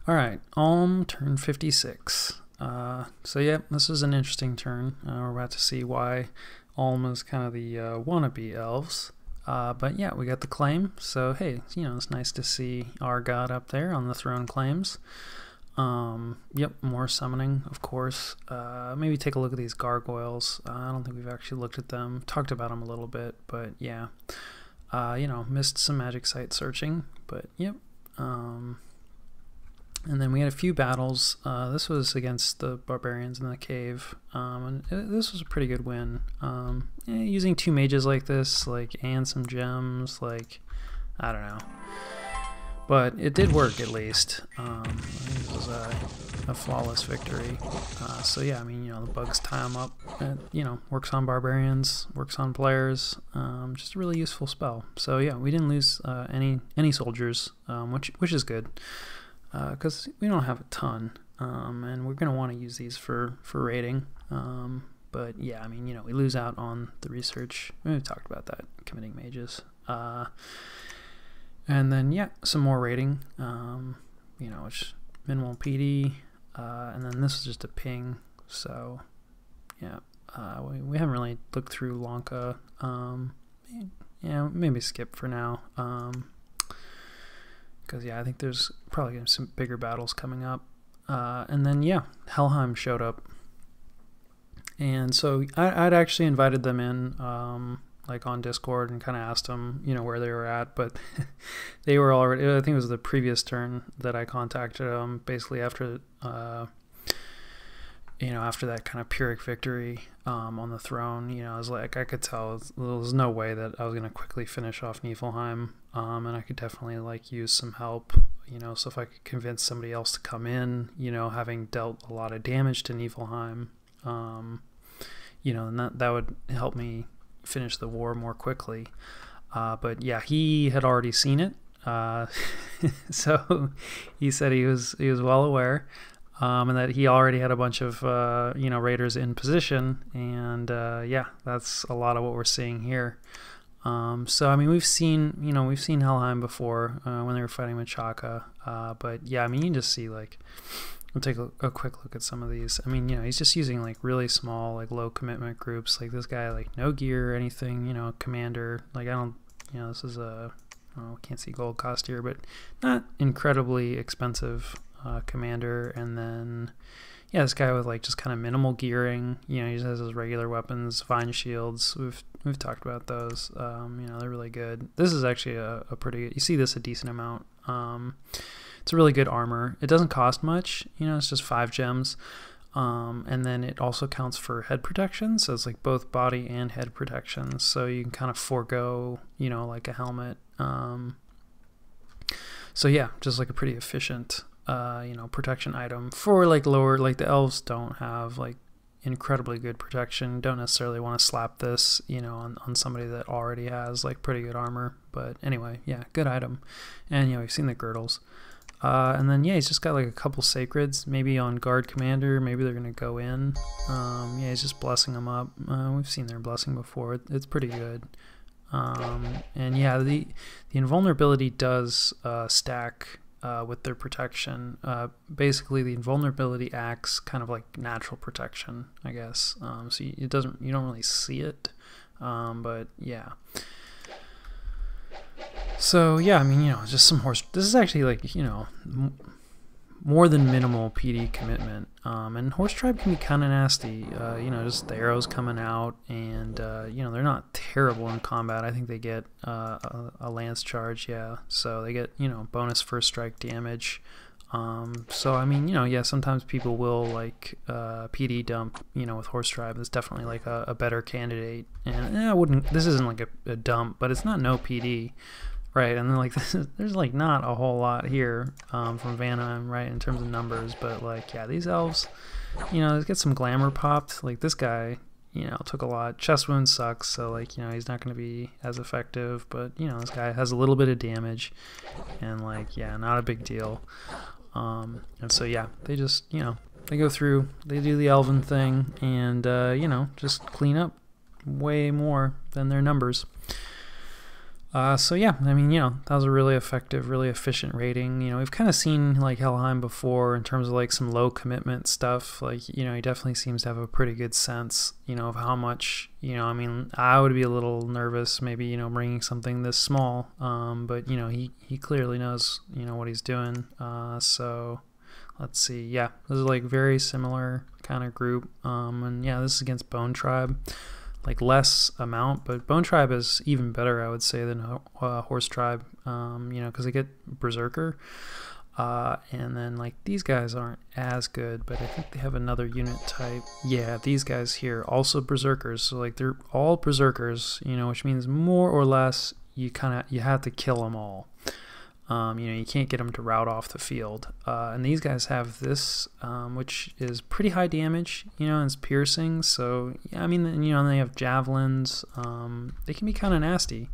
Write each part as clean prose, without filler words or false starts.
Alright, turn 56. So yeah, this is an interesting turn. We're about to see why is kind of the wannabe elves. But yeah, we got the claim, so hey, it's nice to see our god up there on the throne claims. Yep, more summoning, of course. Maybe take a look at these gargoyles. I don't think we've actually looked at them, talked about them a little bit, but yeah. Missed some magic site searching, but yep. And then we had a few battles. This was against the barbarians in the cave, and this was a pretty good win. Using two mages like this, and some gems, I don't know, but it did work at least. I think it was a flawless victory. So yeah, I mean, the bugs tie them up. Works on barbarians, works on players. Just a really useful spell. So yeah, we didn't lose any soldiers, which is good. Because we don't have a ton, and we're going to want to use these for raiding. But yeah, I mean, we lose out on the research. We've talked about that, committing mages. And then, yeah, some more raiding, which minimal PD, and then this is just a ping. So, yeah, we haven't really looked through Lanka. Yeah, maybe skip for now. Because yeah, I think there's probably gonna be some bigger battles coming up. And then yeah, Helheim showed up, and so I'd actually invited them in, on Discord, and kind of asked them, where they were at, but they were already. I think it was the previous turn that I contacted them, basically after after that kind of Pyrrhic victory on the throne. I was like, I could tell there was no way that I was going to quickly finish off Niflheim, and I could definitely use some help, so if I could convince somebody else to come in, having dealt a lot of damage to Niflheim, and that would help me finish the war more quickly. But yeah, he had already seen it, so he said he was well aware. And that he already had a bunch of raiders in position, and yeah, that's a lot of what we're seeing here. So I mean, we've seen Helheim before when they were fighting with Chaka, but yeah, I mean, you can just see we'll take a quick look at some of these. I mean, he's just using really small low commitment groups. This guy no gear or anything. Commander. I don't. This is can't see gold cost here, but not incredibly expensive. Commander. And then yeah, this guy with just kind of minimal gearing. He just has his regular weapons, vine shields. We've talked about those. They're really good. This is actually a pretty, you see this a decent amount. It's a really good armor. It doesn't cost much, it's just 5 gems. And then it also counts for head protection, so it's both body and head protection, so you can kind of forego a helmet. So yeah, just a pretty efficient protection item for lower, the elves don't have incredibly good protection. Don't necessarily want to slap this on somebody that already has pretty good armor, but anyway, yeah, good item. And we've seen the girdles, and then yeah, he's just got a couple sacreds, maybe on guard commander, maybe they're gonna go in. Yeah, he's just blessing them up. We've seen their blessing before. It's pretty good. And yeah, the invulnerability does stack with their protection. Basically, the invulnerability acts kind of like natural protection, I guess. So you don't really see it, but yeah. So yeah, I mean, just some horse. This is actually more than minimal PD commitment. And horse tribe can be kind of nasty. Just the arrows coming out, and they're not terrible in combat. I think they get a lance charge, yeah. So they get bonus first strike damage. So I mean, yeah, sometimes people will PD dump, with horse tribe. It's definitely a better candidate. And I wouldn't. This isn't a dump, but it's not no PD. Right, and then there's not a whole lot here from Vanheim, right, in terms of numbers, but yeah, these elves, they get some glamour popped. This guy, took a lot. Chest wound sucks, so he's not going to be as effective, but this guy has a little bit of damage, and yeah, not a big deal. And so yeah, they just they go through, they do the elven thing, and just clean up way more than their numbers. So yeah, I mean, that was a really effective, really efficient rating. We've kind of seen like Helheim before in terms of like some low commitment stuff. Like, he definitely seems to have a pretty good sense, of how much, I mean, I would be a little nervous maybe, bringing something this small. But he clearly knows, what he's doing. So let's see. Yeah, this is like very similar kind of group. And yeah, this is against Bone Tribe. Like less amount, but Bone Tribe is even better, I would say, than Horse Tribe, because they get Berserker, and then like these guys aren't as good, but I think they have another unit type. Yeah, these guys here also Berserkers, so like they're all Berserkers, which means more or less you have to kill them all. You can't get them to route off the field. And these guys have this, which is pretty high damage, and it's piercing. So, yeah, I mean, and they have javelins. They can be kind of nasty.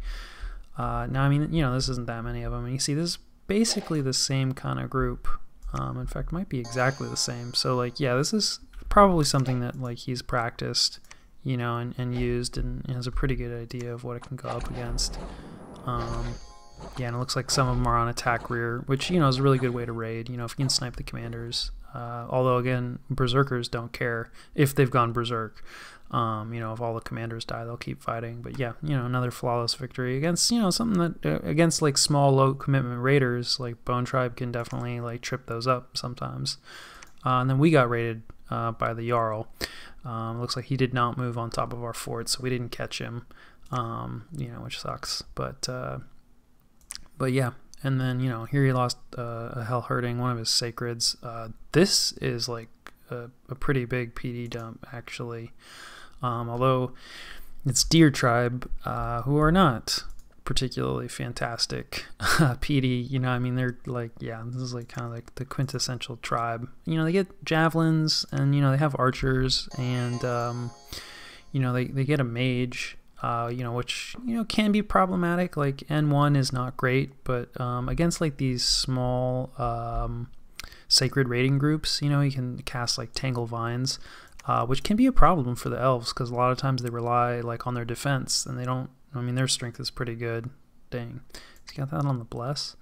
Now, I mean, this isn't that many of them. And you see, this is basically the same kind of group. In fact, might be exactly the same. So, like, yeah, this is probably something that, like, he's practiced, and used and has a pretty good idea of what it can go up against. Yeah, and it looks like some of them are on attack rear, which, is a really good way to raid, if you can snipe the commanders. Although, again, Berserkers don't care if they've gone Berserk. If all the commanders die, they'll keep fighting. But yeah, another flawless victory against, something that, against like small, low commitment raiders, like Bone Tribe can definitely like trip those up sometimes. And then we got raided by the Jarl. Looks like he did not move on top of our fort, so we didn't catch him, which sucks. But yeah, and then, here he lost a Hell Hurting, one of his Sacreds. This is like a pretty big PD dump, actually. Although it's Deer Tribe, who are not particularly fantastic PD. I mean, they're like, yeah, this is like kind of like the quintessential tribe. They get javelins, and, they have archers, and, they get a mage. Which, can be problematic. Like N1 is not great, but against like these small sacred raiding groups, you can cast like Tangle Vines, which can be a problem for the elves, because a lot of times they rely like on their defense, and they don't, I mean, their strength is pretty good. Dang, he's got that on the Bless.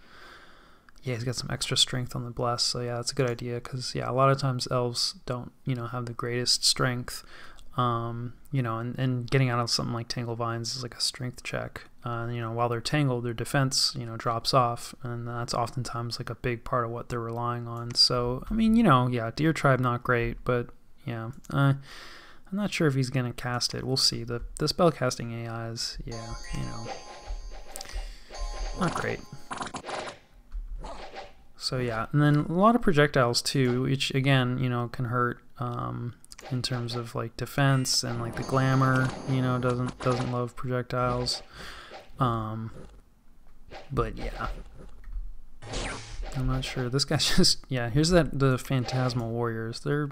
Yeah, he's got some extra strength on the Bless, so yeah, that's a good idea, because yeah, a lot of times elves don't, have the greatest strength. And getting out of something like Tangle Vines is like a strength check. While they're tangled, their defense, drops off, and that's oftentimes like a big part of what they're relying on. So, I mean, yeah, Deer Tribe not great, but yeah, I'm not sure if he's gonna cast it. We'll see. The spell casting AIs, yeah, not great. So yeah, and then a lot of projectiles too, which again, can hurt. In terms of like defense, and like the glamour, doesn't love projectiles. But yeah, I'm not sure. This guy's just, yeah, here's the Phantasmal Warriors. They're,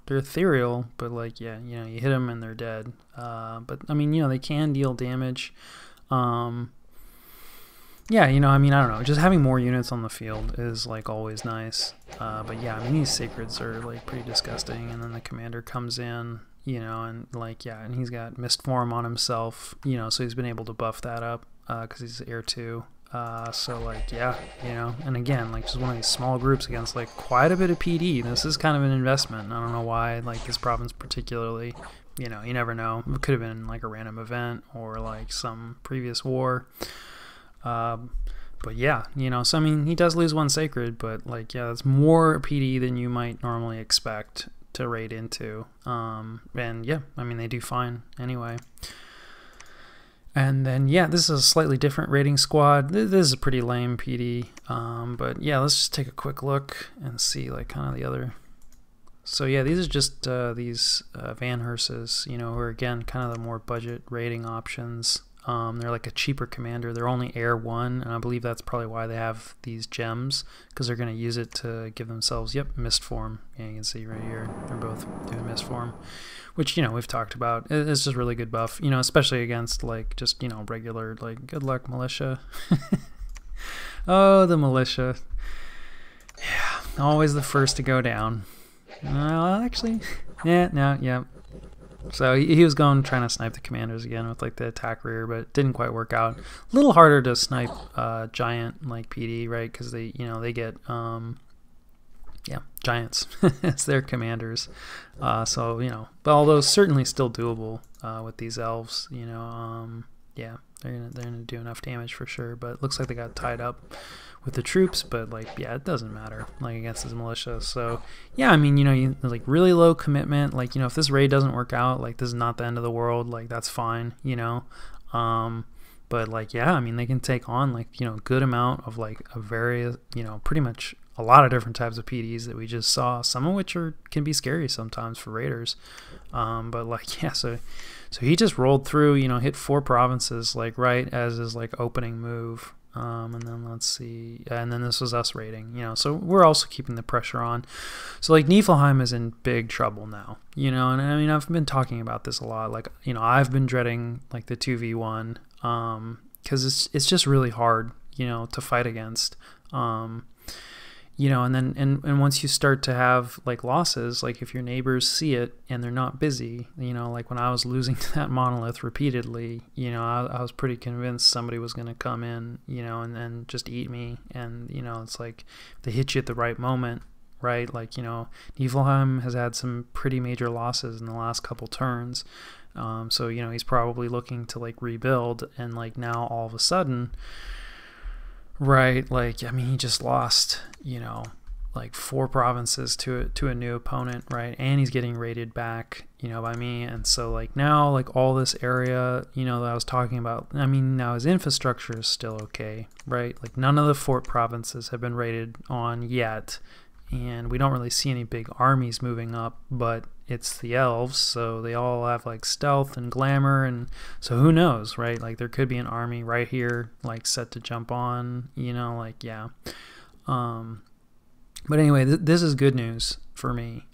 they're ethereal, but like, yeah, you hit them and they're dead. But I mean, they can deal damage. Yeah, I mean, I don't know. Just having more units on the field is like always nice. But yeah, I mean, these Sacreds are like pretty disgusting. And then the commander comes in, and like, yeah, and he's got Mist Form on himself, so he's been able to buff that up because he's Air 2. So like, yeah, and again, like just one of these small groups against like quite a bit of PD. This is kind of an investment. I don't know why, like this province particularly, you never know. It could have been like a random event or like some previous war. But yeah, so I mean, he does lose one Sacred, but like, yeah, that's more PD than you might normally expect to raid into. And yeah, I mean, they do fine anyway. And then, yeah, this is a slightly different raiding squad. This is a pretty lame PD. But yeah, let's just take a quick look and see like kind of the other. So yeah, these are just these Van Herses, who are again kind of the more budget raiding options. They're like a cheaper commander. They're only Air 1, and I believe that's probably why they have these gems, because they're going to use it to give themselves, yep, Mist Form. Yeah, you can see right here, they're both doing Mist Form, which, we've talked about. It's just really good buff, especially against, like, just, regular, like, good luck, Militia. Oh, the Militia. Yeah, always the first to go down. Well, actually, yeah, no, yeah. So he was trying to snipe the commanders again with like the attack rear, but it didn't quite work out. A little harder to snipe giant like PD, right? Because they get yeah, giants as their commanders. So but although certainly still doable with these elves, yeah, they're gonna do enough damage for sure. But it looks like they got tied up with the troops, but like yeah, it doesn't matter like against his militia. So yeah, I mean like really low commitment. Like if this raid doesn't work out, like this is not the end of the world. Like that's fine, But like yeah, I mean they can take on like good amount of like a very pretty much a lot of different types of PDs that we just saw. Some of which can be scary sometimes for raiders. But like yeah, so he just rolled through, hit 4 provinces like right as his like opening move. And then let's see, and then this was us raiding, so we're also keeping the pressure on. So like Niflheim is in big trouble now, and I mean I've been talking about this a lot. Like I've been dreading like the 2v1 because it's just really hard to fight against. And then and once you start to have like losses, like if your neighbors see it and they're not busy, like when I was losing to that monolith repeatedly, I was pretty convinced somebody was going to come in, and just eat me. And it's like if they hit you at the right moment, right? Like Niflheim has had some pretty major losses in the last couple turns, so he's probably looking to like rebuild, and like now all of a sudden. Right, like I mean, he just lost, like 4 provinces to a new opponent, right? And he's getting raided back, by me. And so like now, like all this area, that I was talking about. I mean, now his infrastructure is still okay, right? Like none of the fort provinces have been raided on yet, and we don't really see any big armies moving up. But it's the elves, so they all have like stealth and glamour, and so who knows, right? Like there could be an army right here like set to jump on, like yeah. But anyway, this is good news for me,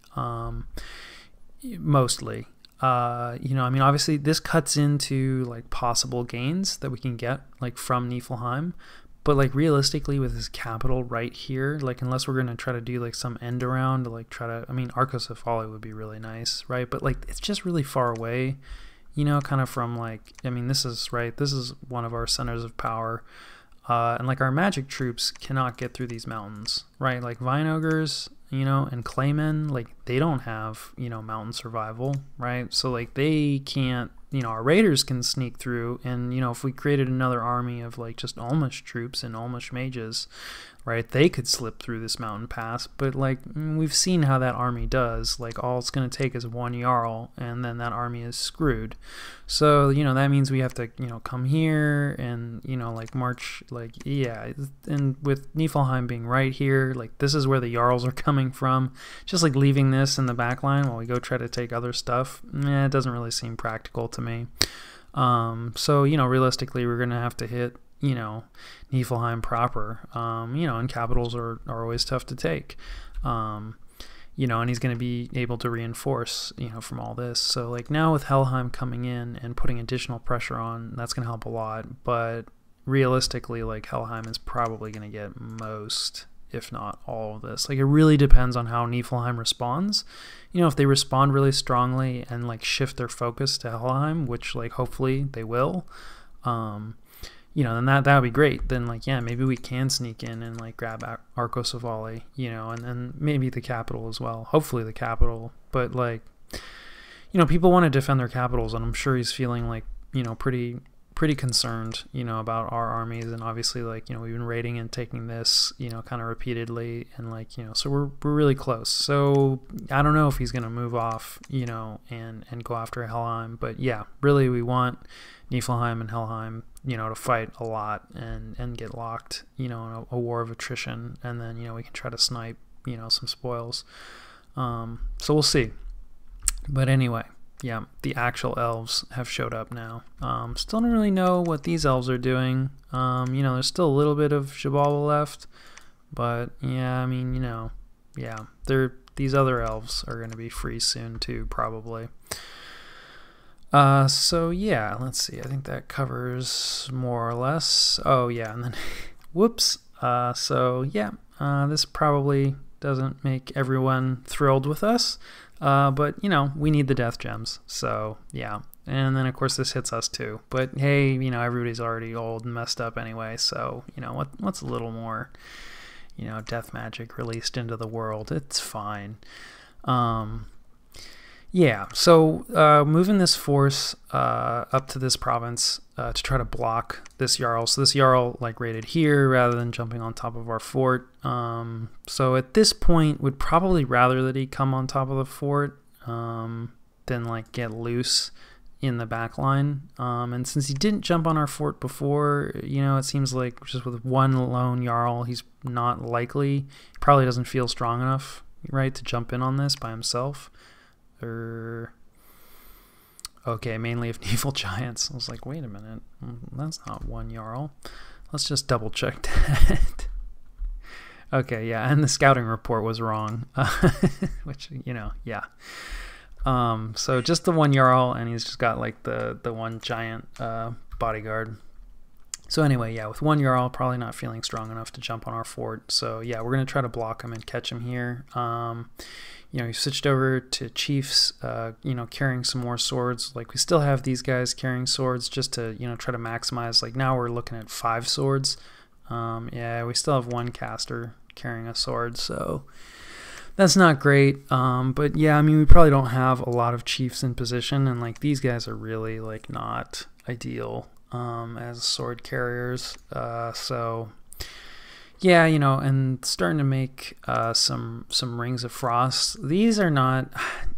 mostly. I mean obviously this cuts into like possible gains that we can get like from Niflheim. But like realistically with his capital right here, like unless we're going to try to do like some end around to like try to, I mean Arcocephali would be really nice, right? But like it's just really far away, kind of from like, I mean this is one of our centers of power. And like our magic troops cannot get through these mountains, right? Like Vine Ogres, and Claymen, like they don't have, mountain survival, right? So like they can't, our raiders can sneak through, and if we created another army of like just Almost troops and Almost mages, right, they could slip through this mountain pass. But like we've seen how that army does. Like all it's going to take is 1 Jarl, and then that army is screwed. So that means we have to come here and like march, like yeah. And with Niflheim being right here, like this is where the Jarls are coming from. Just like leaving this in the back line while we go try to take other stuff, it doesn't really seem practical to me. So realistically we're gonna have to hit Niflheim proper, and capitals are always tough to take, and he's going to be able to reinforce from all this. So like now with Helheim coming in and putting additional pressure on, that's going to help a lot. But realistically, like Helheim is probably going to get most, if not all of this. Like it really depends on how Niflheim responds. If they respond really strongly and like shift their focus to Helheim, which like hopefully they will, then that would be great. Then like yeah, maybe we can sneak in and like grab Arcocephali, and then maybe the capital as well. Hopefully the capital. But like people want to defend their capitals, and I'm sure he's feeling like pretty concerned about our armies. And obviously like we've been raiding and taking this kind of repeatedly, and like so we're really close. So I don't know if he's gonna move off and go after Helheim. But yeah, really we want Niflheim and Helheim to fight a lot and get locked in a war of attrition, and then we can try to snipe some spoils. So we'll see. But anyway, yeah, the actual elves have showed up now. Still don't really know what these elves are doing. There's still a little bit of Jabal left, but yeah, I mean yeah, these other elves are going to be free soon too, probably. So yeah, let's see. I think that covers more or less. Oh yeah, and then whoops. So yeah, this doesn't make everyone thrilled with us. But, you know, we need the death gems. So, yeah. And then, of course, this hits us too. But, hey, you know, everybody's already old and messed up anyway. So, you know, what's a little more, you know, death magic released into the world? It's fine. Yeah, so moving this force up to this province to try to block this Jarl. So this Jarl like raided here rather than jumping on top of our fort. So at this point, would probably rather that he come on top of the fort than like get loose in the back line. And since he didn't jump on our fort before, you know, it seems like just with one lone Jarl, he's not likely. He probably doesn't feel strong enough, right, to jump in on this by himself. Okay, mainly of evil giants. I was like, wait a minute, that's not one Jarl. Let's just double check that. Okay, yeah, and the scouting report was wrong, which, you know, yeah. So just the one Jarl, and he's just got like the one giant bodyguard. So anyway, yeah, with one Jarl, probably not feeling strong enough to jump on our fort. So yeah, we're gonna try to block him and catch him here. You know, he switched over to chiefs, you know, carrying some more swords. Like, we still have these guys carrying swords just to, you know, try to maximize. Like, now we're looking at 5 swords. Yeah, we still have one caster carrying a sword, so that's not great. But yeah, I mean, we probably don't have a lot of chiefs in position, and like these guys are really like not ideal as sword carriers. So yeah, you know, and starting to make some rings of frost. These are not,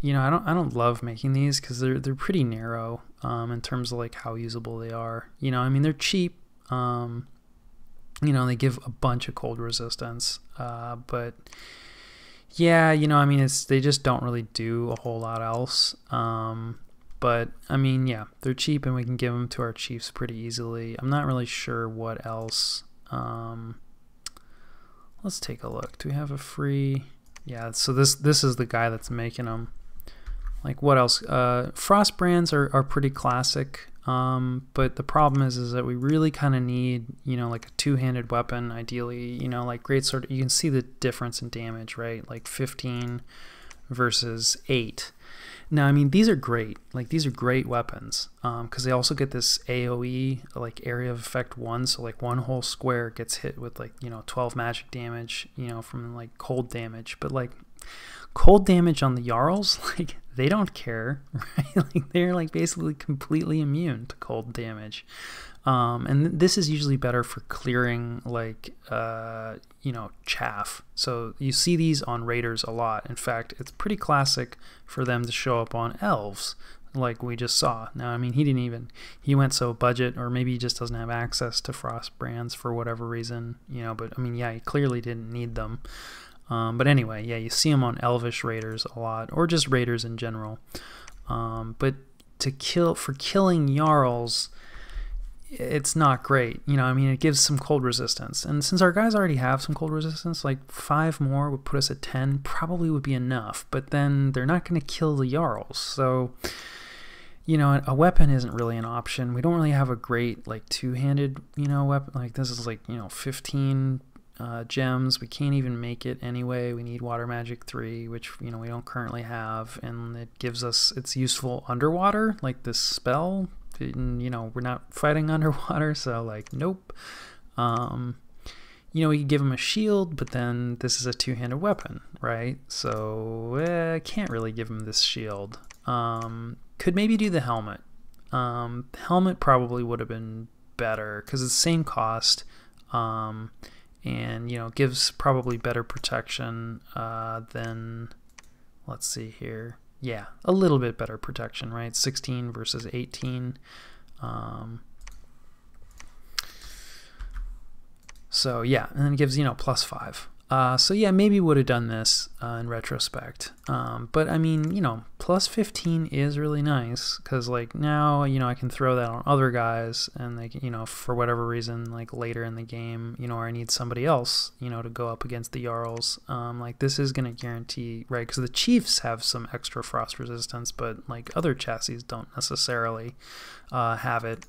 you know, I don't love making these because they're pretty narrow in terms of like how usable they are. You know, I mean, they're cheap. You know, they give a bunch of cold resistance, but yeah, you know, I mean, they just don't really do a whole lot else. But I mean, yeah, they're cheap and we can give them to our chiefs pretty easily. I'm not really sure what else. Let's take a look. Do we have a free? Yeah, so this is the guy that's making them. Like, what else? Frost brands are pretty classic, but the problem is that we really kind of need, you know, like a two-handed weapon, ideally. You know, like greatsword. You can see the difference in damage, right? Like 15 versus 8. Now, I mean, these are great. Like, these are great weapons because they also get this AoE, like area of effect 1. So, like, one whole square gets hit with, like, you know, 12 magic damage, you know, from, like, cold damage. But, like, cold damage on the Jarls, like, they don't care, right? Like, they're, like, basically completely immune to cold damage. And this is usually better for clearing, like, you know, chaff. So you see these on raiders a lot. In fact, it's pretty classic for them to show up on elves, like we just saw. Now, I mean, he went so budget, or maybe he just doesn't have access to frost brands for whatever reason, you know, but I mean, yeah, he clearly didn't need them. But anyway, yeah, you see them on elvish raiders a lot, or just raiders in general. But for killing Jarls, it's not great. You know, I mean, it gives some cold resistance. And since our guys already have some cold resistance, like 5 more would put us at 10, probably would be enough. But then they're not going to kill the Jarls. So, you know, a weapon isn't really an option. We don't really have a great, like, two-handed, you know, weapon. Like, this is, like, you know, 15 gems. We can't even make it anyway. We need water magic 3, which, you know, we don't currently have. And it gives us, it's useful underwater, like this spell. And, you know, we're not fighting underwater, so like, nope. You know, we could give him a shield, but then this is a two-handed weapon, right? So I can't really give him this shield. Could maybe do the helmet. Helmet probably would have been better because it's the same cost, and, you know, gives probably better protection than, let's see here. Yeah, a little bit better protection, right? 16 versus 18. So yeah, and then it gives, you know, +5. So yeah, maybe would have done this in retrospect. But I mean, you know, +15 is really nice because, like, now, you know, I can throw that on other guys, and they, you know, for whatever reason, like later in the game, you know, or I need somebody else, you know, to go up against the Jarls. Like, this is gonna guarantee, right? Because the Chiefs have some extra frost resistance, but like other chassis don't necessarily have it.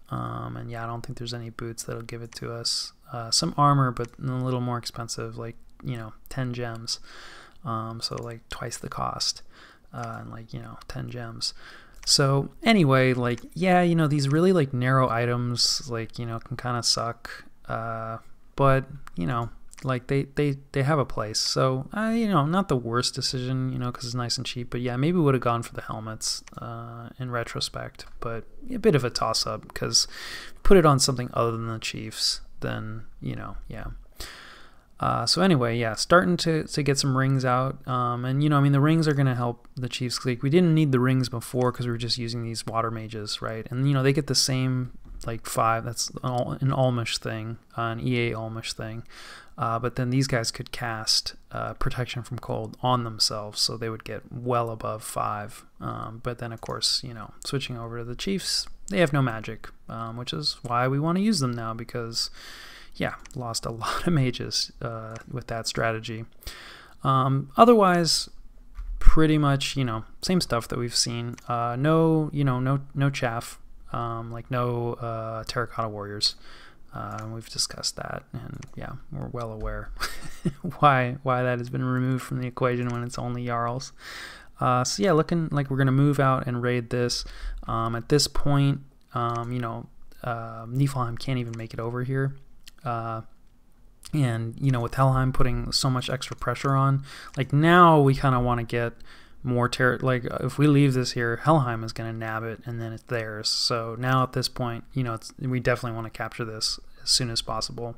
And yeah, I don't think there's any boots that'll give it to us. Some armor, but a little more expensive, like you know, 10 gems. So like twice the cost, and like, you know, 10 gems. So anyway, like, yeah, you know, these really like narrow items, like, you know, can kind of suck, but you know, like they have a place. So you know, not the worst decision, you know, because it's nice and cheap. But yeah, maybe would have gone for the helmets in retrospect, but a bit of a toss up, because put it on something other than the Chiefs, then, you know, yeah. So anyway, yeah, starting to get some rings out, and you know, I mean, the rings are gonna help the Chiefs. Like, we didn't need the rings before because we were just using these water mages, right? And you know, they get the same like 5. That's an Almish thing, an EA Almish thing. But then these guys could cast protection from cold on themselves, so they would get well above 5. But then, of course, you know, switching over to the Chiefs, they have no magic, which is why we want to use them now, because, yeah, lost a lot of mages with that strategy. Otherwise, pretty much, you know, same stuff that we've seen. No, you know, no chaff, like no terracotta warriors. We've discussed that, and yeah, we're well aware why that has been removed from the equation when it's only Jarls. So yeah, looking like we're gonna move out and raid this. At this point, you know, Niflheim can't even make it over here. And you know, with Helheim putting so much extra pressure on, like, now we kind of want to get more like, if we leave this here, Helheim is going to nab it, and then it's theirs. So now at this point, you know, we definitely want to capture this as soon as possible.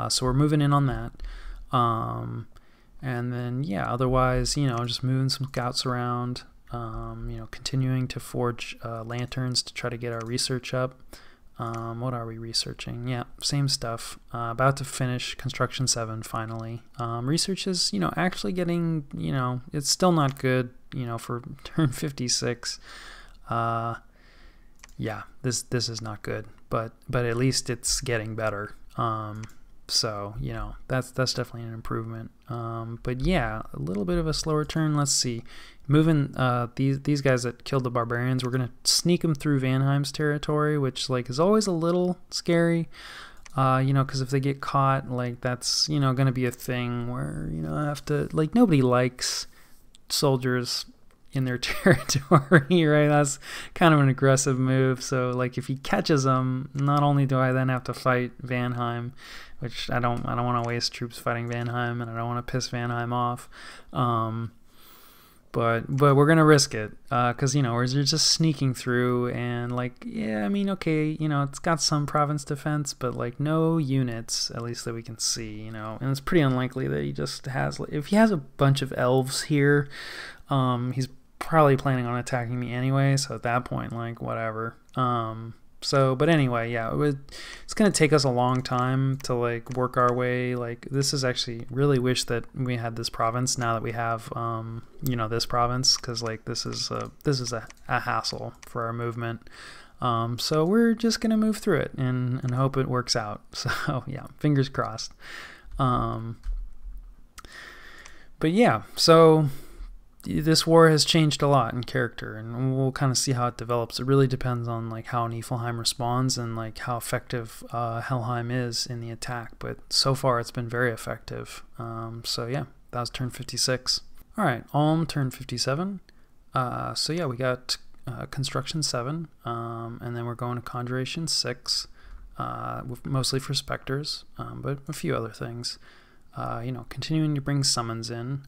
So we're moving in on that. And then, yeah, otherwise, you know, just moving some scouts around, you know, continuing to forge lanterns to try to get our research up. What are we researching? Yeah, same stuff. About to finish Construction 7 finally. Research is, you know, actually getting, you know, it's still not good, you know, for turn 56. Yeah, this is not good, but at least it's getting better. So, you know, that's definitely an improvement. But yeah, a little bit of a slower turn. Let's see. Moving these guys that killed the barbarians, we're gonna sneak them through Vanheim's territory, which, like, is always a little scary. You know, because if they get caught, like, that's, you know, gonna be a thing where, you know, I have to, like, nobody likes soldiers in their territory, right? That's kind of an aggressive move. So, like, if he catches them, not only do I then have to fight Vanheim, which I don't want to waste troops fighting Vanheim, and I don't want to piss Vanheim off. But we're gonna risk it, because, you know, we're just sneaking through, and, like, yeah, I mean, okay, you know, it's got some province defense, but, like, no units, at least that we can see, you know, and it's pretty unlikely that he just has, like, if he has a bunch of elves here, he's probably planning on attacking me anyway, so at that point, like, whatever. So, but anyway, yeah, it's going to take us a long time to, like, work our way. Like, this is actually, really wish that we had this province now that we have, you know, this province, because, like, this is a hassle for our movement. So we're just going to move through it and hope it works out. So, yeah, fingers crossed. But yeah, so this war has changed a lot in character, and we'll kind of see how it develops. It really depends on, like, how Niflheim responds and, like, how effective Helheim is in the attack, but so far it's been very effective. So yeah, that was turn 56. All right, Ulm turn 57. So yeah, we got Construction 7, and then we're going to Conjuration 6, mostly for Spectres, but a few other things. You know, continuing to bring summons in.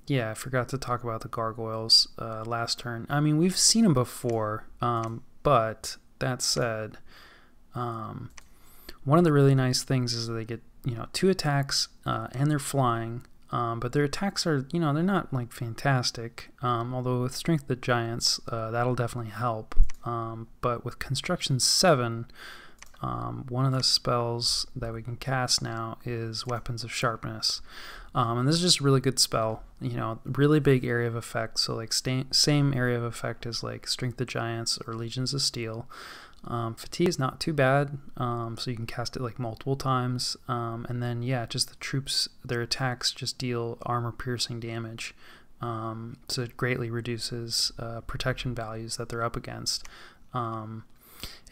Yeah, I forgot to talk about the gargoyles last turn. I mean, we've seen them before, but that said, one of the really nice things is that they get, you know, 2 attacks, and they're flying, but their attacks are, you know, they're not, like, fantastic, although with Strength of the Giants, that'll definitely help. But with Construction 7, one of the spells that we can cast now is Weapons of Sharpness. And this is just a really good spell, you know, really big area of effect. So, like, same area of effect as, like, Strength of Giants or Legions of Steel. Fatigue is not too bad, so you can cast it, like, multiple times. And then, yeah, just the troops, their attacks just deal armor-piercing damage. So it greatly reduces protection values that they're up against.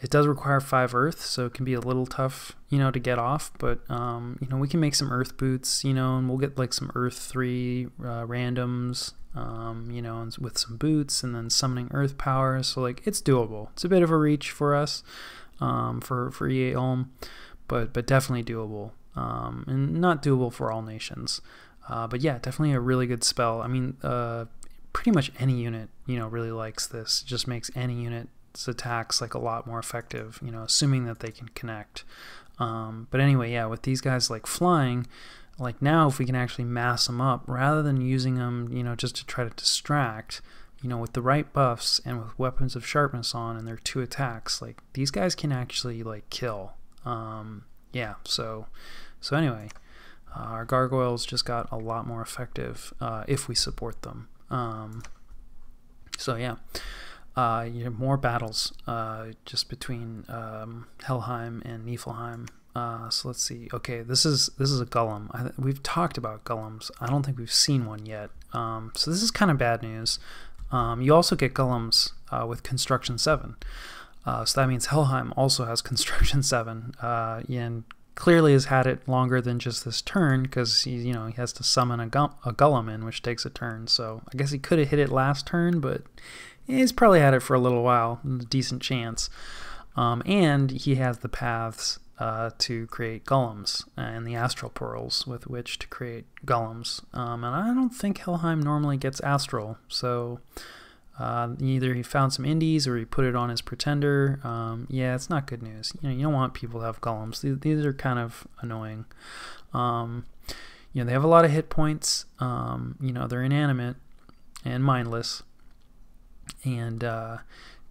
It does require 5 earth, so it can be a little tough, you know, to get off, but, you know, we can make some earth boots, you know, and we'll get like some earth 3 randoms, you know, and with some boots and then summoning earth power. So like it's doable. It's a bit of a reach for us, for EA Ulm, but definitely doable, and not doable for all nations. But yeah, definitely a really good spell. I mean, pretty much any unit, you know, really likes this. It just makes any unit's attacks like a lot more effective, you know, assuming that they can connect. But anyway, yeah, with these guys like flying, like now if we can actually mass them up rather than using them, you know, just to try to distract, you know, with the right buffs and with weapons of sharpness on and their 2 attacks, like these guys can actually like kill. Yeah, so anyway, our gargoyles just got a lot more effective if we support them. So yeah, you have more battles just between Helheim and Niflheim. So let's see. Okay, this is a golem. We've talked about golems. I don't think we've seen one yet. So this is kind of bad news. You also get golems with construction 7. So that means Helheim also has construction 7. And clearly has had it longer than just this turn, because he has to summon a golem in, which takes a turn. So I guess he could have hit it last turn, but he's probably had it for a little while, a decent chance. And he has the paths to create golems and the astral pearls with which to create golems. And I don't think Helheim normally gets astral, so either he found some indies or he put it on his pretender. Yeah, it's not good news. You don't want people to have golems. These are kind of annoying. They have a lot of hit points. They're inanimate and mindless, and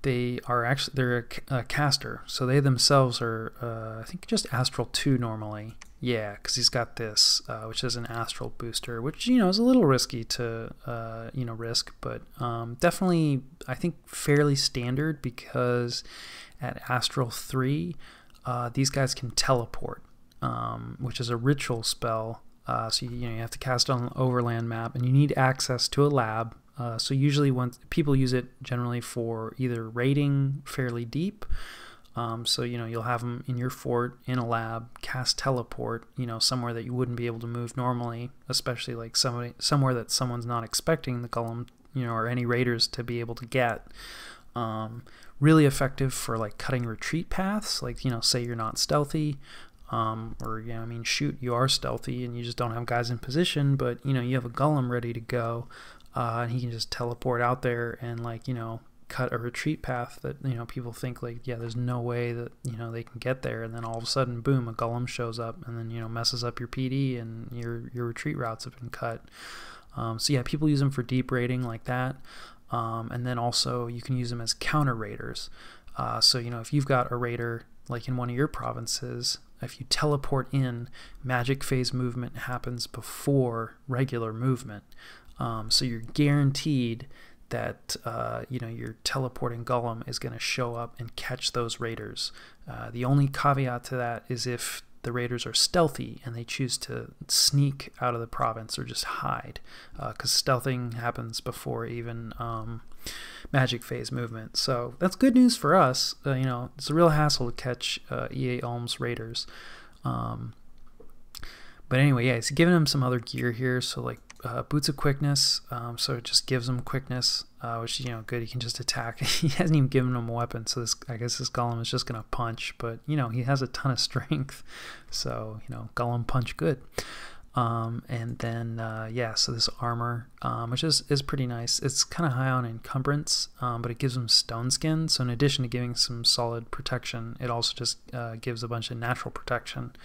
they're a caster, so they themselves are I think just astral 2 normally. Yeah, because he's got this, which is an astral booster, which is a little risky to risk, but definitely I think fairly standard, because at astral 3 these guys can teleport, which is a ritual spell. So you have to cast on an overland map, and you need access to a lab. So usually when people use it generally for either raiding fairly deep, so you'll have them in your fort in a lab, cast teleport, somewhere that you wouldn't be able to move normally, especially like somewhere that someone's not expecting the golem, or any raiders to be able to get. Really effective for like cutting retreat paths, like say you're not stealthy, or shoot, you are stealthy and you just don't have guys in position, but you have a golem ready to go. And he can just teleport out there and cut a retreat path that people think there's no way that they can get there, and then all of a sudden, boom, a golem shows up and then messes up your PD and your retreat routes have been cut. So yeah, people use them for deep raiding like that, and then also you can use them as counter raiders. So if you've got a raider like in one of your provinces, if you teleport in, magic phase movement happens before regular movement. So you're guaranteed that your teleporting golem is going to show up and catch those raiders. The only caveat to that is if the raiders are stealthy and they choose to sneak out of the province or just hide, because stealthing happens before even magic phase movement. So that's good news for us. It's a real hassle to catch EA Ulm's raiders. But anyway, yeah, he's giving him some other gear here. So like boots of quickness, so it just gives him quickness, which good. He can just attack. He hasn't even given him a weapon, so I guess this golem is just gonna punch. But he has a ton of strength, so golem punch good. And then yeah, so this armor, which is pretty nice. It's kind of high on encumbrance, but it gives him stone skin. So in addition to giving some solid protection, it also just gives a bunch of natural protection.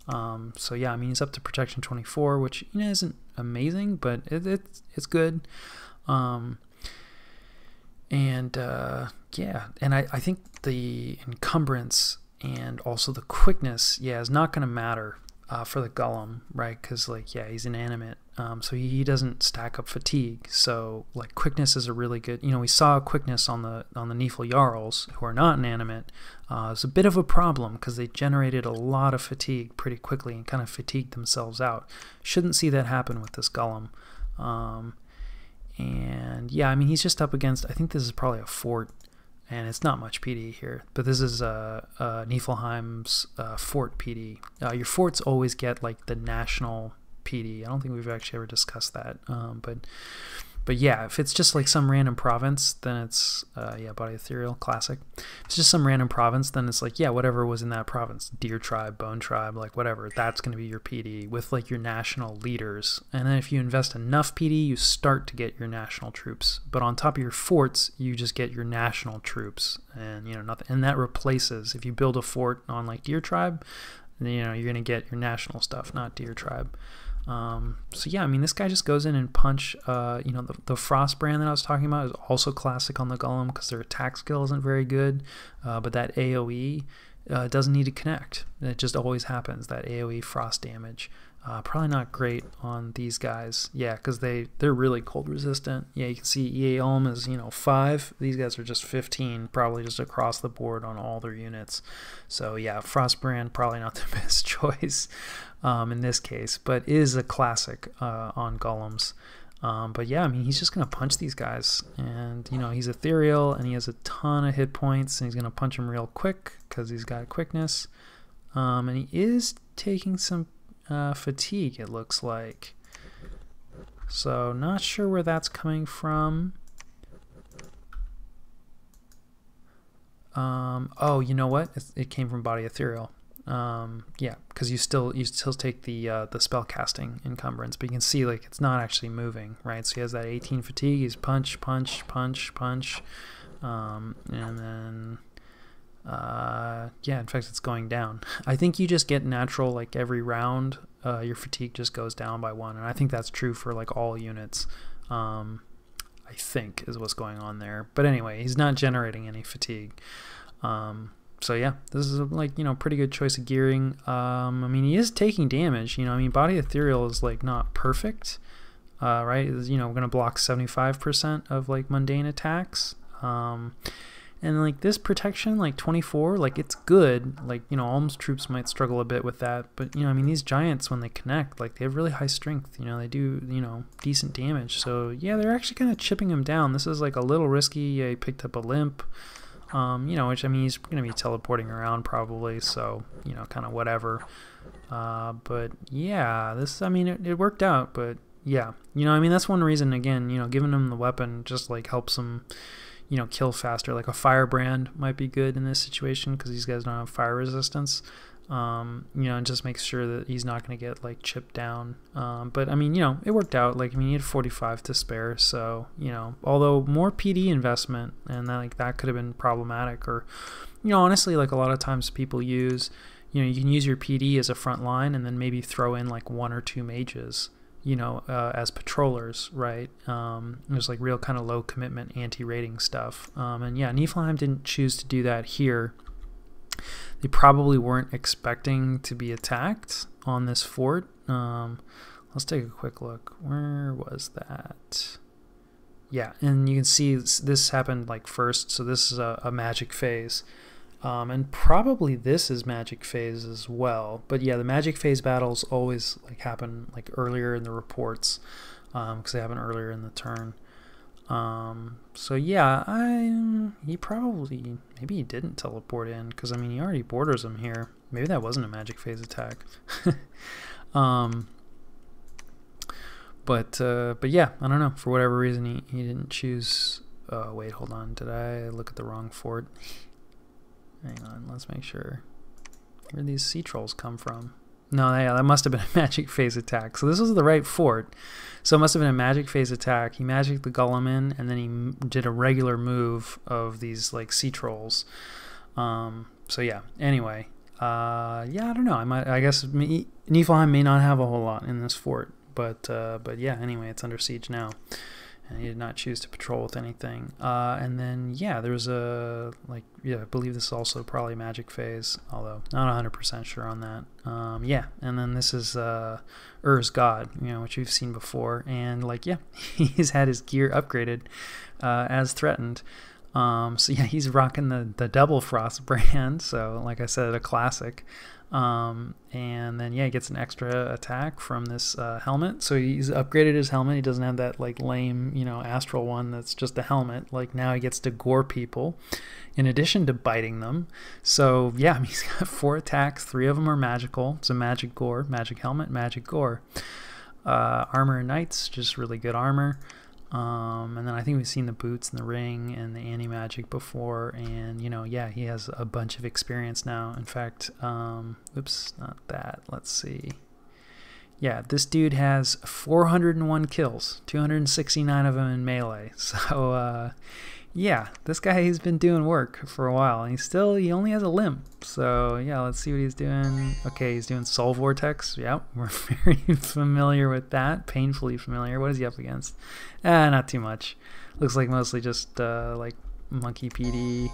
So yeah, he's up to protection 24, which isn't amazing, but it's good. And yeah, and I think the encumbrance and also the quickness, yeah, is not going to matter for the golem, right? Because he's inanimate, so he doesn't stack up fatigue. So quickness is a really good. We saw quickness on the Nifl Jarls, who are not inanimate. It's a bit of a problem because they generated a lot of fatigue pretty quickly and kind of fatigued themselves out. Shouldn't see that happen with this golem. And yeah, he's just up against, I think this is probably a fort. and it's not much PD here. But this is Niflheim's fort PD. Your forts always get like the national PD. I don't think we've actually ever discussed that, but yeah, if it's just like some random province, then it's, yeah, Body Ethereal, classic. If it's just some random province, then it's like, yeah, whatever was in that province, Deer Tribe, Bone Tribe, like whatever, that's going to be your PD with like your national leaders. And then if you invest enough PD, you start to get your national troops. But on top of your forts, you just get your national troops, and, you know, nothing. And that replaces, if you build a fort on like Deer Tribe, then, you know, you're going to get your national stuff, not Deer Tribe. So yeah, I mean, this guy just goes in and punch, you know, the Frost brand that I was talking about is also classic on the Golem because their attack skill isn't very good, but that AoE doesn't need to connect. It just always happens, that AoE Frost damage. Probably not great on these guys, yeah, because they're really cold resistant. Yeah, you can see EA Ulm is, you know, 5. These guys are just 15, probably just across the board on all their units. So yeah, Frostbrand probably not the best choice in this case, but is a classic on Golems. But yeah, I mean, he's just gonna punch these guys, and you know, he's ethereal and he has a ton of hit points, and he's gonna punch them real quick because he's got quickness, and he is taking some fatigue, it looks like. So not sure where that's coming from. Oh, you know what? It came from Body Ethereal. Yeah, because you still take the spell casting encumbrance, but you can see like it's not actually moving, right? So he has that 18 fatigue. He's punch, punch, punch, punch, and then yeah, in fact, it's going down. I think you just get natural, like every round, your fatigue just goes down by 1, and I think that's true for like all units. I think is what's going on there. But anyway, he's not generating any fatigue. So yeah, this is like, you know, pretty good choice of gearing. I mean, he is taking damage. You know, I mean, Body Ethereal is like not perfect, right? You know, we're gonna block 75% of like mundane attacks. And like this protection, like 24, like it's good. Like, you know, Ulm's troops might struggle a bit with that, but you know, I mean, these giants, when they connect, like they have really high strength. You know, they do, you know, decent damage. So yeah, they're actually kind of chipping him down. This is like a little risky. Yeah, he picked up a limp. You know, which, I mean, he's going to be teleporting around probably, so, you know, kind of whatever. But yeah, this, I mean, it worked out, but yeah, you know, I mean, that's one reason, again, you know, giving him the weapon just like helps him, you know, kill faster. Like a firebrand might be good in this situation because these guys don't have fire resistance. You know, and just makes sure that he's not going to get like chipped down. But I mean, you know, it worked out. Like, I mean, he had 45 to spare, so, you know, although more PD investment, and that, like, that could have been problematic. Or, you know, honestly, like a lot of times people use, you know, you can use your PD as a front line and then maybe throw in like 1 or 2 mages, you know, as patrollers, right? There's like real kind of low commitment anti-rating stuff. And yeah, Niflheim didn't choose to do that here. They probably weren't expecting to be attacked on this fort. Let's take a quick look. Where was that? Yeah, and you can see this happened like first, so this is a magic phase. And probably this is magic phase as well. But yeah, the magic phase battles always like happen like earlier in the reports, because they happen earlier in the turn. So yeah, he probably, maybe he didn't teleport in, because I mean, he already borders him here. Maybe that wasn't a magic phase attack. But yeah, I don't know, for whatever reason he didn't choose. Wait, hold on, did I look at the wrong fort? Hang on, let's make sure. Where did these sea trolls come from? No, yeah, that must have been a magic phase attack. So this was the right fort. So it must have been a magic phase attack. He magicked the golem in, and then he did a regular move of these like sea trolls. So yeah. Anyway, yeah, I don't know. I guess Niflheim may not have a whole lot in this fort, but yeah. Anyway, it's under siege now, and he did not choose to patrol with anything. And then yeah, there's a yeah, I believe this is also probably magic phase, although not 100% sure on that. Yeah, and then this is Ur's God, you know, which we've seen before, and like, yeah, he's had his gear upgraded as threatened. So yeah, he's rocking the double frost brand. So like I said, a classic. And then yeah, he gets an extra attack from this helmet. So he's upgraded his helmet. He doesn't have that like lame, you know, astral one that's just a helmet. Like now he gets to gore people in addition to biting them. So yeah, I mean, he's got 4 attacks. 3 of them are magical. It's a magic gore, magic helmet, magic gore. Armor and knights, just really good armor. And then I think we've seen the boots and the ring and the anti-magic before, and you know, yeah, he has a bunch of experience now. In fact, oops, not that. Let's see. Yeah, this dude has 401 kills, 269 of them in melee. So yeah, this guy, he's been doing work for a while, and he only has a limp. So yeah, let's see what he's doing. Okay, he's doing Soul Vortex. Yep, we're very familiar with that, painfully familiar. What is he up against? Not too much. Looks like mostly just like Monkey PD,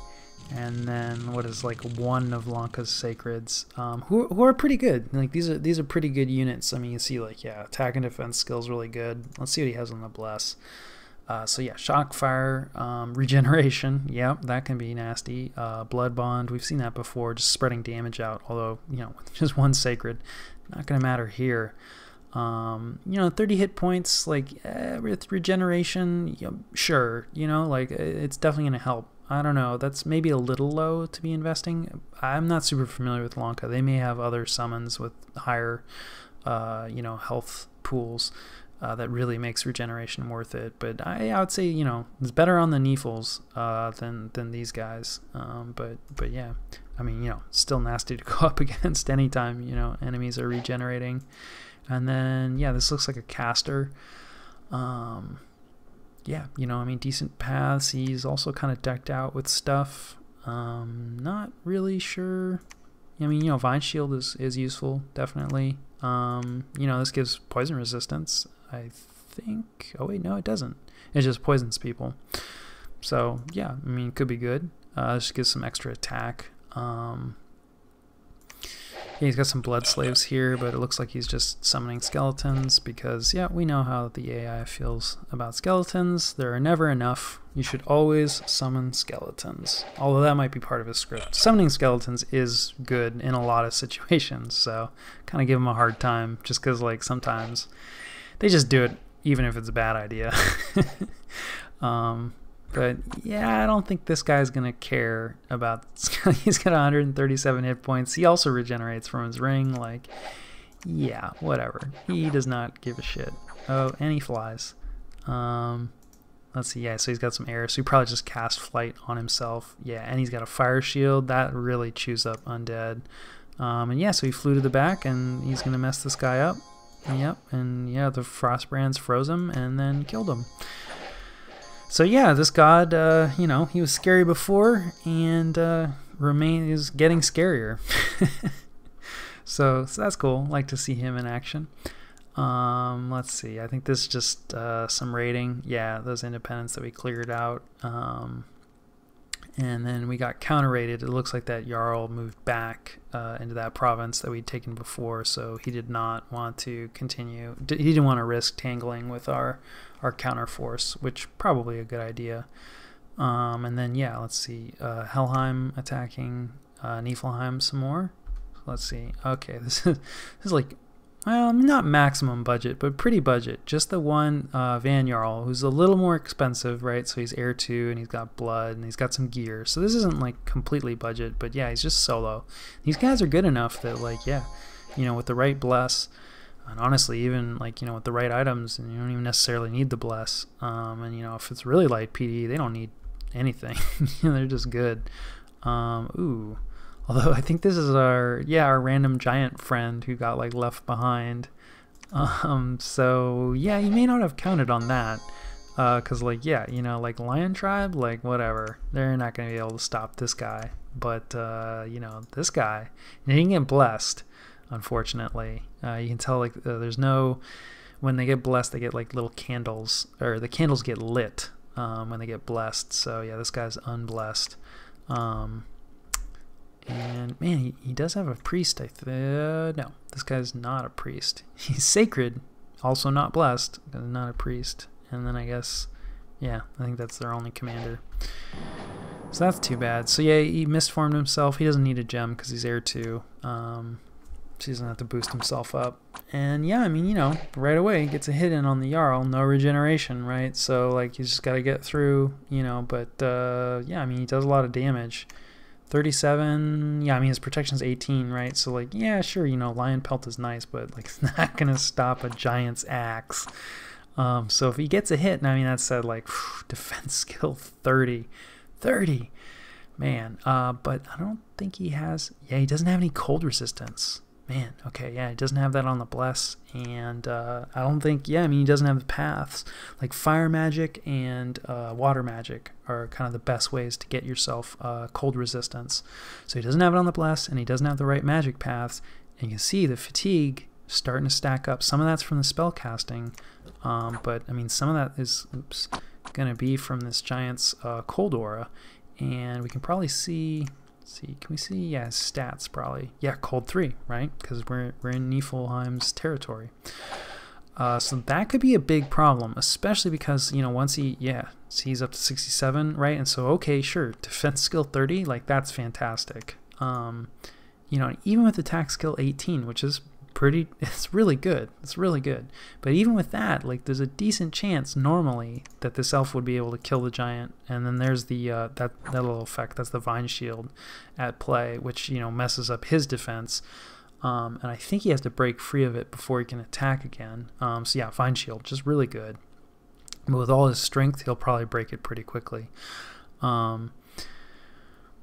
and then what is like one of Lanka's Sacreds, who are pretty good. Like these are pretty good units. I mean, you see like, yeah, attack and defense skills really good. Let's see what he has on the Bless. So yeah, shock, fire, regeneration, yep, that can be nasty. Blood bond, we've seen that before, just spreading damage out, although, you know, with just 1 sacred, not gonna matter here. You know, 30 hit points, like, with regeneration, you know, sure, you know, like, it's definitely gonna help. I don't know, that's maybe a little low to be investing. I'm not super familiar with Lanka. They may have other summons with higher, you know, health pools. That really makes regeneration worth it, but I would say, you know, it's better on the Neefles than these guys. But yeah, I mean, you know, still nasty to go up against anytime, you know, enemies are regenerating. And then yeah, this looks like a caster. Yeah, you know, I mean, decent paths. He's also kind of decked out with stuff. Not really sure. I mean, you know, Vine Shield is useful, definitely. You know, this gives poison resistance, I think. Oh wait, no, it doesn't. It just poisons people. So yeah, I mean, it could be good. Just gives some extra attack. Yeah, he's got some blood slaves here, but it looks like he's just summoning skeletons because, yeah, we know how the AI feels about skeletons. There are never enough. You should always summon skeletons. Although that might be part of his script. Summoning skeletons is good in a lot of situations, so kind of give him a hard time just because, like, sometimes they just do it even if it's a bad idea. But yeah, I don't think this guy's gonna care about. He's got 137 hit points. He also regenerates from his ring. Like, yeah, whatever. He does not give a shit. Oh, and he flies. Let's see. Yeah, so he's got some air. So he probably just cast flight on himself. Yeah, and he's got a fire shield that really chews up undead. And yeah, so he flew to the back, and he's gonna mess this guy up. Yep, and yeah, the frost brands froze him and then killed him. So yeah, this god, you know, he was scary before and is getting scarier. so that's cool. Like to see him in action. Let's see. I think this is just some raiding. Yeah, those independents that we cleared out. And then we got counter-raided. It looks like that Jarl moved back into that province that we'd taken before, so he did not want to continue. He didn't want to risk tangling with our counter force, which probably a good idea. And then yeah, let's see. Helheim attacking Niflheim some more. Let's see. Okay, this is like, well, not maximum budget, but pretty budget. Just the one Van Jarl, who's a little more expensive, right? So he's Heir 2, and he's got blood, and he's got some gear. So this isn't like completely budget, but yeah, he's just solo. These guys are good enough that, like, yeah, you know, with the right bless, and honestly, even like, you know, with the right items, and you don't even necessarily need the bless. And you know, if it's really light PD, they don't need anything. They're just good. Ooh. Although I think this is our random giant friend who got like left behind. So yeah, you may not have counted on that. Cause like, yeah, you know, like Lion Tribe, like whatever, they're not gonna be able to stop this guy. But you know, this guy, he didn't get blessed, unfortunately. You can tell like there's no, when they get blessed, they get like little candles, or the candles get lit when they get blessed. So yeah, this guy's unblessed. And man, he does have a priest. No, this guy's not a priest. He's sacred, also not blessed, not a priest. And then I guess, yeah, I think that's their only commander. So that's too bad. So yeah, he misformed himself. He doesn't need a gem because he's Air 2. So he doesn't have to boost himself up. And yeah, I mean, you know, right away he gets a hit in on the Jarl. No regeneration, right? So like he's just got to get through, you know. But yeah, I mean, he does a lot of damage. 37, yeah, I mean, his protection's 18, right? So like, yeah, sure, you know, Lion Pelt is nice, but like it's not going to stop a Giant's Axe. So if he gets a hit, and I mean, that said, like, defense skill 30. 30, man. But I don't think he has, yeah, he doesn't have any cold resistance. Man, okay, yeah, he doesn't have that on the Bless, and I don't think, yeah, I mean, he doesn't have the paths. Like fire magic and water magic are kind of the best ways to get yourself cold resistance. So he doesn't have it on the Bless, and he doesn't have the right magic paths, and you can see the fatigue starting to stack up. Some of that's from the spell casting, but I mean, some of that is, oops, gonna be from this Giant's cold aura, and we can probably see, can we see, yeah, his stats probably, yeah, cold 3, right, because we're in Niflheim's territory. So that could be a big problem, especially because, you know, once he, yeah, so he's up to 67, right, and so okay, sure, defense skill 30, like that's fantastic. You know, even with attack skill 18, which is pretty, it's really good, but even with that, like, there's a decent chance normally that this elf would be able to kill the Giant. And then there's the that little effect, that's the Vine Shield at play, which, you know, messes up his defense, and I think he has to break free of it before he can attack again. So yeah, Vine Shield, just really good, but with all his strength he'll probably break it pretty quickly.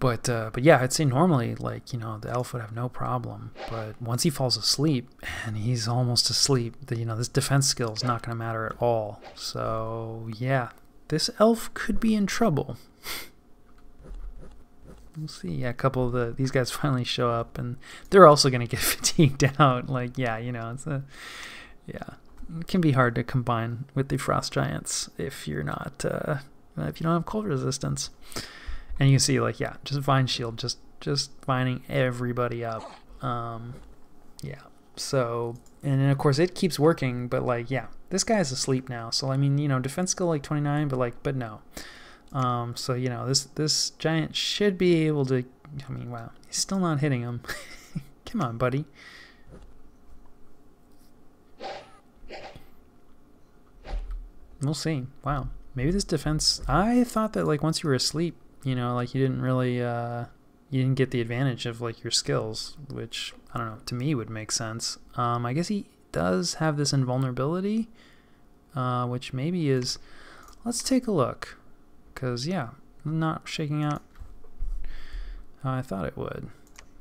But yeah, I'd say normally, like, you know, the elf would have no problem. But once he falls asleep, and he's almost asleep, you know, this defense skill is not going to matter at all. So yeah, this elf could be in trouble. We'll see. Yeah, a couple of these guys finally show up, and they're also going to get fatigued out. Like, yeah, you know, yeah, it can be hard to combine with the Frost Giants if you're not if you don't have cold resistance. And you can see, like, yeah, just Vine Shield, just vining everybody up. Yeah. So, and then of course it keeps working, but like, yeah, this guy's asleep now. So I mean, you know, defense skill like 29, but no. So you know, this Giant should be able to. I mean, wow, he's still not hitting him. Come on, buddy. We'll see. Wow, maybe this defense. I thought that, like, once you were asleep, you know, like, you didn't really you didn't get the advantage of, like, your skills, which, I don't know, to me would make sense. I guess he does have this invulnerability, which maybe is, let's take a look, because yeah, not shaking out how I thought it would.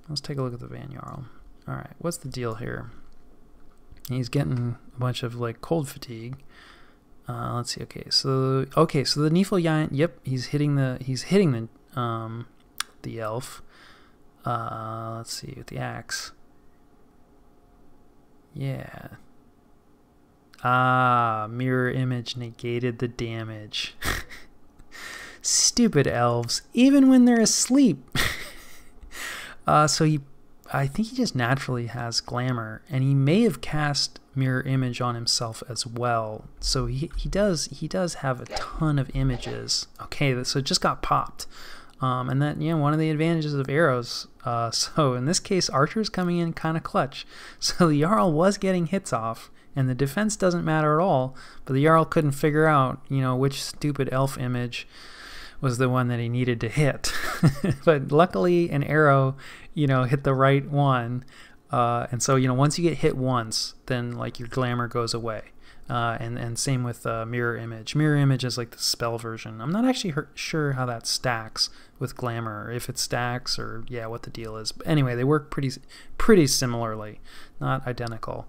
Let's take a look at the Van Jarl. Alright, what's the deal here? He's getting a bunch of, like, cold fatigue. Let's see. Okay, so the Nifl Giant. Yep, he's hitting the elf. Let's see, with the axe. Yeah. Mirror image negated the damage. Stupid elves, even when they're asleep. So I think he just naturally has glamour, and he may have cast mirror image on himself as well. So he does have a ton of images. Okay, so it just got popped. And then, yeah, one of the advantages of arrows. So in this case, Archer's coming in kind of clutch. So the Jarl was getting hits off, and the defense doesn't matter at all. But the Jarl couldn't figure out, you know, which stupid elf image was the one that he needed to hit. But luckily an arrow, you know, hit the right one. And so, you know, once you get hit once, then, like, your glamour goes away. And same with mirror image. Mirror image is like the spell version. I'm not actually sure how that stacks with glamour, or if it stacks, or yeah, what the deal is. But anyway, they work pretty similarly, not identical.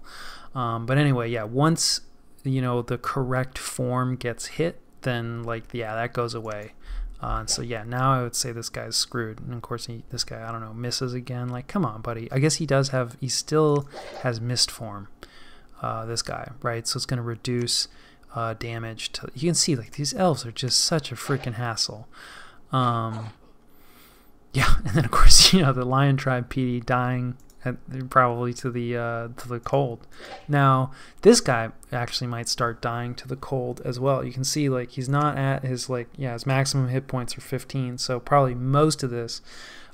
But anyway, yeah, once, you know, the correct form gets hit, then, like, yeah, that goes away. And so yeah, now I would say this guy's screwed. And of course this guy, I don't know, misses again. Like, come on, buddy. I guess he still has mist form, this guy, right? So it's going to reduce damage to, you can see, like, these elves are just such a freaking hassle. Yeah, and then of course, you know, the Lion Tribe PD dying probably to the cold. Now this guy actually might start dying to the cold as well. You can see like he's not at his like his maximum hit points are 15, so probably most of this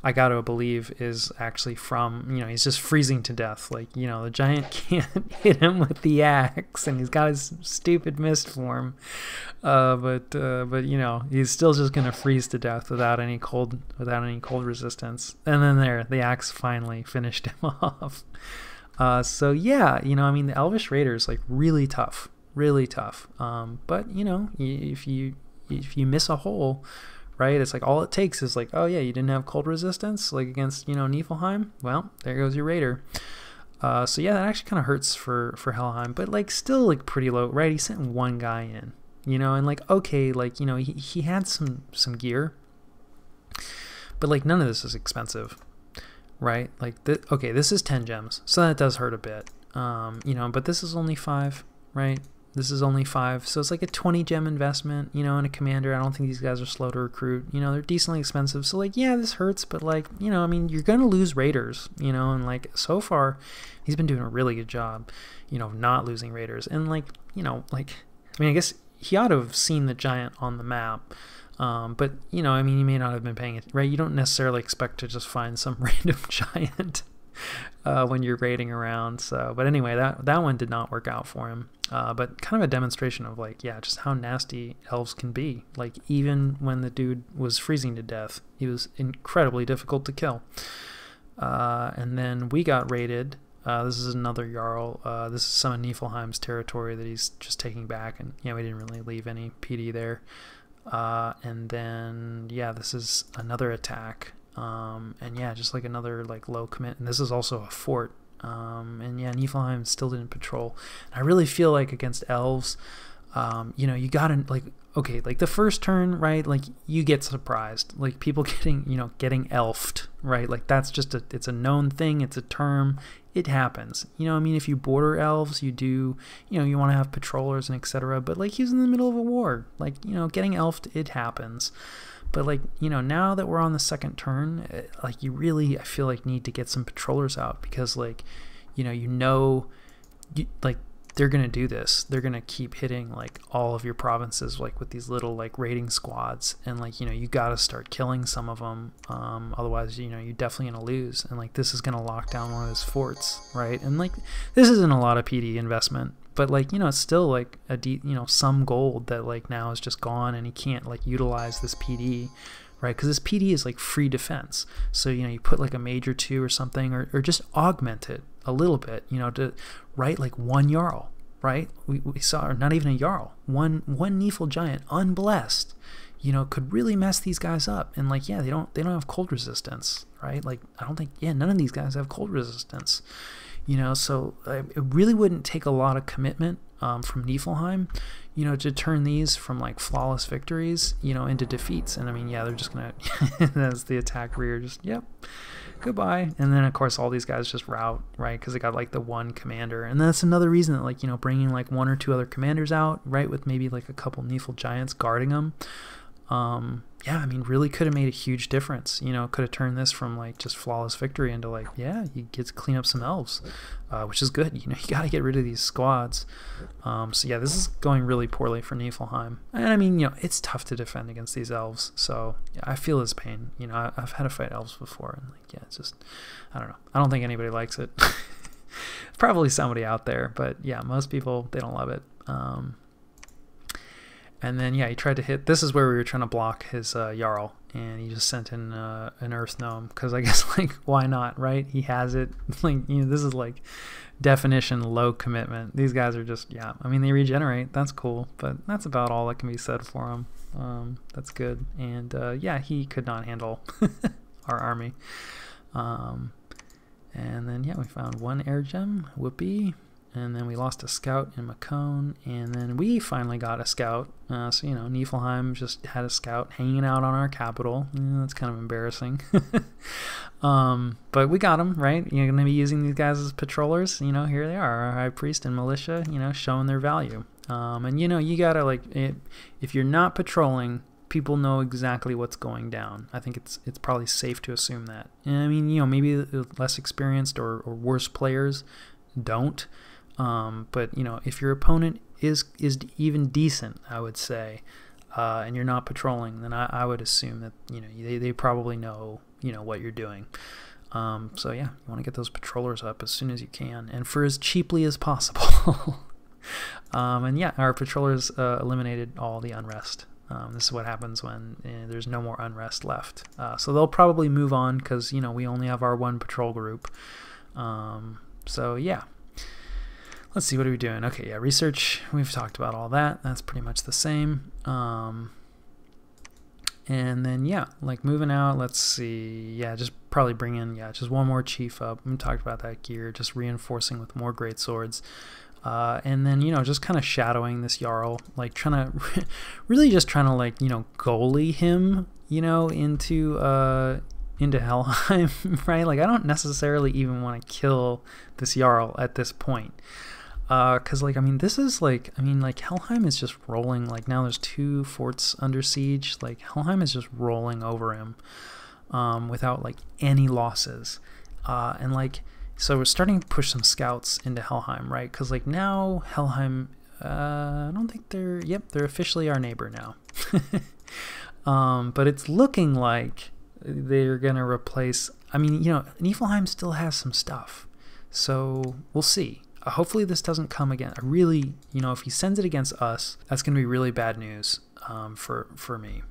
I gotta believe is actually from, he's just freezing to death. Like, the giant can't hit him with the axe, and he's got his stupid mist form. But he's still just gonna freeze to death without any cold resistance. And then the axe finally finished him off. So yeah, the Elvish Raiders, like, really tough. But if you miss a hole, right, it's like all it takes is like, oh yeah, you didn't have cold resistance like against Niflheim, well, there goes your Raider. So yeah, that actually kind of hurts for Helheim, but like still like pretty low, right? He sent one guy in, and like, okay, like, he had some gear, but like none of this is expensive, right? Like okay, this is 10 gems, so that does hurt a bit, but this is only 5, right? This is only 5, so it's like a 20 gem investment, in a commander. I don't think these guys are slow to recruit. They're decently expensive. So like, yeah, this hurts, but like, you're gonna lose Raiders, and like so far, he's been doing a really good job, not losing Raiders. And like, I guess he ought to have seen the giant on the map. But he may not have been paying it, right? You don't necessarily expect to just find some random giant when you're raiding around. So, but anyway, that one did not work out for him. But kind of a demonstration of like, yeah, just how nasty elves can be. Like, even when the dude was freezing to death, he was incredibly difficult to kill. And then we got raided. This is another Jarl. This is some of Niflheim's territory that he's just taking back, and we didn't really leave any PD there. And then this is another attack. And yeah, just like another like low commit, and this is also a fort. And yeah, Niflheim still didn't patrol. And I really feel like against elves, you gotta like, okay, like the first turn, right? Like you get surprised, like people getting elfed, right? Like that's just it's a known thing. It's a term. It happens. If you border elves, you do, you want to have patrollers and etc. But like he's in the middle of a war, like, getting elfed, it happens. But like, now that we're on the second turn, like you really, I feel like, need to get some patrollers out, because like, like they're going to do this. They're going to keep hitting like all of your provinces, like with these little like raiding squads. And like, you got to start killing some of them. Otherwise, you're definitely going to lose. And like, this is going to lock down one of those forts, right? And like, this isn't a lot of PD investment, but like, it's still like some gold that like now is just gone, and he can't like utilize this PD, right? Because this PD is like free defense. So, you put like a major 2 or something, or just augment it a little bit, to write like one Jarl, right? We saw, or not even a Jarl, one Nifl giant unblessed, could really mess these guys up. And like, yeah, they don't have cold resistance, right? Like, I don't think, none of these guys have cold resistance. So it really wouldn't take a lot of commitment from Niflheim, to turn these from like flawless victories, into defeats. And I mean, yeah, they're just gonna, as the attack rear, just, yep, goodbye. And then of course all these guys just rout, right? Because they got like the one commander. And that's another reason that like, bringing like 1 or 2 other commanders out, right, with maybe like a couple Nifl giants guarding them. Yeah, I mean, really could have made a huge difference. Could have turned this from like just flawless victory into like, yeah, you get to clean up some elves, which is good. You got to get rid of these squads. So yeah, this is going really poorly for Niflheim. And I mean, it's tough to defend against these elves. So yeah, I feel his pain. I've had to fight elves before, and like, yeah, it's just, I don't know. I don't think anybody likes it. Probably somebody out there, but yeah, most people, they don't love it. And then, yeah, he tried to hit, this is where we were trying to block his Jarl, and he just sent in an Earth Gnome, because I guess, like, why not, right? He has it. Like, this is, like, definition low commitment. These guys are just, yeah, I mean, they regenerate. That's cool, but that's about all that can be said for him. That's good. And, yeah, he could not handle our army. And then, yeah, we found 1 air gem. Whoopee. And then we lost a scout in Macone, and then we finally got a scout. So, Niflheim just had a scout hanging out on our capital. That's kind of embarrassing. But we got him, right? You're going to be using these guys as patrollers. Here they are, our high priest and militia, showing their value. And, you got to, like, if you're not patrolling, people know exactly what's going down. I think it's probably safe to assume that. And I mean, you know, maybe the less experienced or worse players don't. But you know, if your opponent is even decent, I would say, and you're not patrolling, then I would assume that, you know, they probably know, you know, what you're doing. So yeah, you want to get those patrollers up as soon as you can, and for as cheaply as possible. And yeah, our patrollers eliminated all the unrest. This is what happens when there's no more unrest left. So they'll probably move on because, you know, we only have our one patrol group. So yeah. Let's see, what are we doing? Okay, yeah, research. We've talked about all that. That's pretty much the same. And then, yeah, like moving out, let's see. Yeah, just probably bring in, yeah, just one more chief up. We talked about that gear, just reinforcing with more great swords. And then, you know, just kind of shadowing this Jarl, like trying to, really just trying to, like, you know, goalie him, you know, into Helheim, right? Like, I don't necessarily even want to kill this Jarl at this point. Because, like, I mean, this is, like, I mean, like, Helheim is just rolling, like, now there's 2 forts under siege, like, Helheim is just rolling over him, without, like, any losses, and, like, so we're starting to push some scouts into Helheim, right, because, like, now Helheim, I don't think they're, yep, they're officially our neighbor now, but it's looking like they're gonna replace, I mean, you know, Niflheim still has some stuff, so we'll see. Hopefully this doesn't come again. I really, you know, if he sends it against us, that's going to be really bad news for me.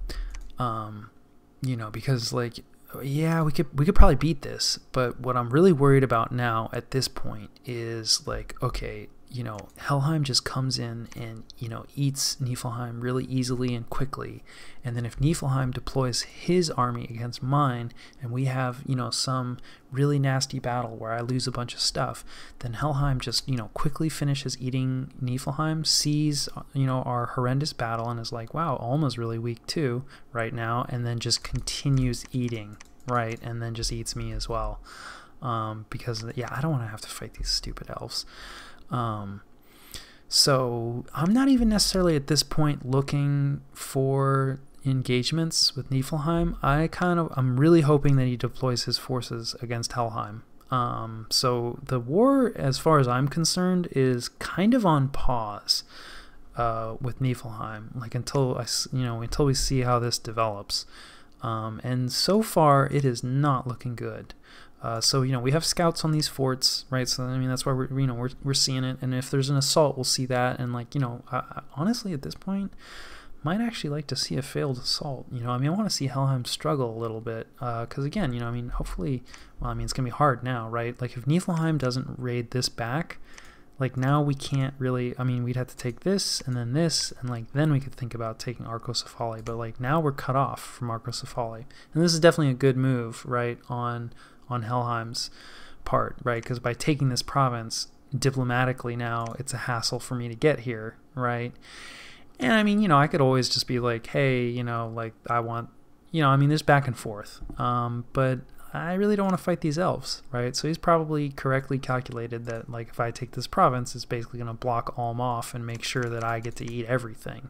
You know, because, like, yeah, we could probably beat this, but what I'm really worried about now at this point is, like, okay, you know, Helheim just comes in and, you know, eats Niflheim really easily and quickly, and then if Niflheim deploys his army against mine, and we have, you know, some really nasty battle where I lose a bunch of stuff, then Helheim just, you know, quickly finishes eating Niflheim, sees, you know, our horrendous battle, and is like, wow, Ulma's really weak too right now, and then just continues eating, right, and then just eats me as well, because, yeah, I don't want to have to fight these stupid elves. So I'm not even necessarily at this point looking for engagements with Niflheim. I'm really hoping that he deploys his forces against Helheim. So the war, as far as I'm concerned, is kind of on pause with Niflheim, like until we see how this develops. And so far it is not looking good. So, you know, we have scouts on these forts, right? So, I mean, that's why we're seeing it. And if there's an assault, we'll see that. And, like, you know, I honestly, at this point, might actually like to see a failed assault. You know, I mean, I want to see Helheim struggle a little bit. Because, again, you know, I mean, hopefully, well, I mean, it's going to be hard now, right? Like, if Niflheim doesn't raid this back, like, now we can't really, I mean, we'd have to take this, and, like, then we could think about taking Arcocephali. But, like, now we're cut off from Arcocephali. And this is definitely a good move, right, on Helheim's part, right? Because by taking this province diplomatically now, it's a hassle for me to get here, right? And I mean, you know, I could always just be like, hey, you know, like, I want, you know, I mean, there's back and forth, but I really don't want to fight these elves, right? So he's probably correctly calculated that, like, if I take this province, it's basically going to block Ulm off and make sure that I get to eat everything.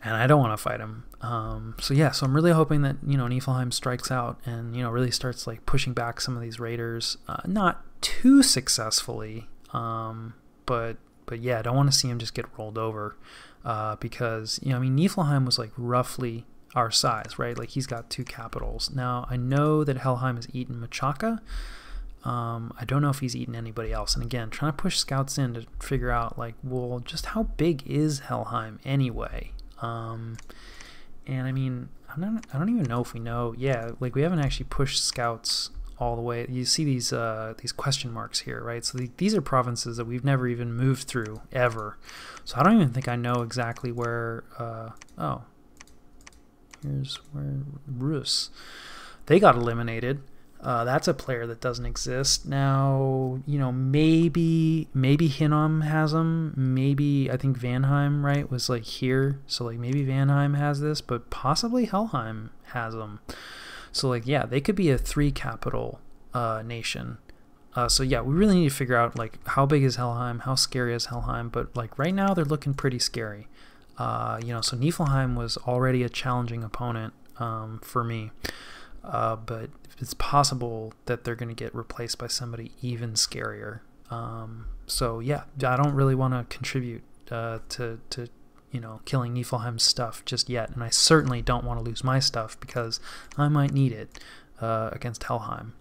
And I don't want to fight him. So yeah, so I'm really hoping that, you know, Niflheim strikes out and, you know, really starts, like, pushing back some of these raiders. Not too successfully, but yeah, I don't want to see him just get rolled over, because, you know, I mean, Niflheim was, like, roughly our size, right? Like, he's got 2 capitals. Now, I know that Helheim has eaten Machaca. I don't know if he's eaten anybody else. And again, trying to push scouts in to figure out, like, well, just how big is Helheim anyway? And I mean, I don't even know if we know. Yeah, like, we haven't actually pushed scouts all the way. You see these question marks here, right? So these are provinces that we've never even moved through ever. So I don't even think I know exactly where. Oh, here's where Rus. They got eliminated. That's a player that doesn't exist now. You know, maybe Hinnom has them. Maybe, I think Vanheim, right, was, like, here. So, like, maybe Vanheim has this, but possibly Helheim has them. So, like, yeah, they could be a 3 capital nation. So yeah, we really need to figure out, like, how big is Helheim, how scary is Helheim. But, like, right now they're looking pretty scary. You know, so Niflheim was already a challenging opponent for me, but it's possible that they're going to get replaced by somebody even scarier. So yeah, I don't really want to contribute to you know, killing Niflheim's stuff just yet, and I certainly don't want to lose my stuff because I might need it against Helheim.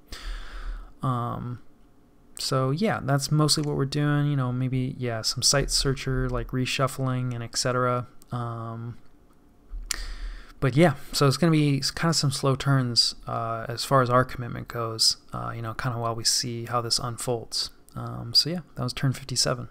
So yeah, that's mostly what we're doing. You know, maybe yeah, some site searcher like reshuffling and etc. But yeah, so it's going to be kind of some slow turns as far as our commitment goes. You know, kind of while we see how this unfolds. So yeah, that was turn 57.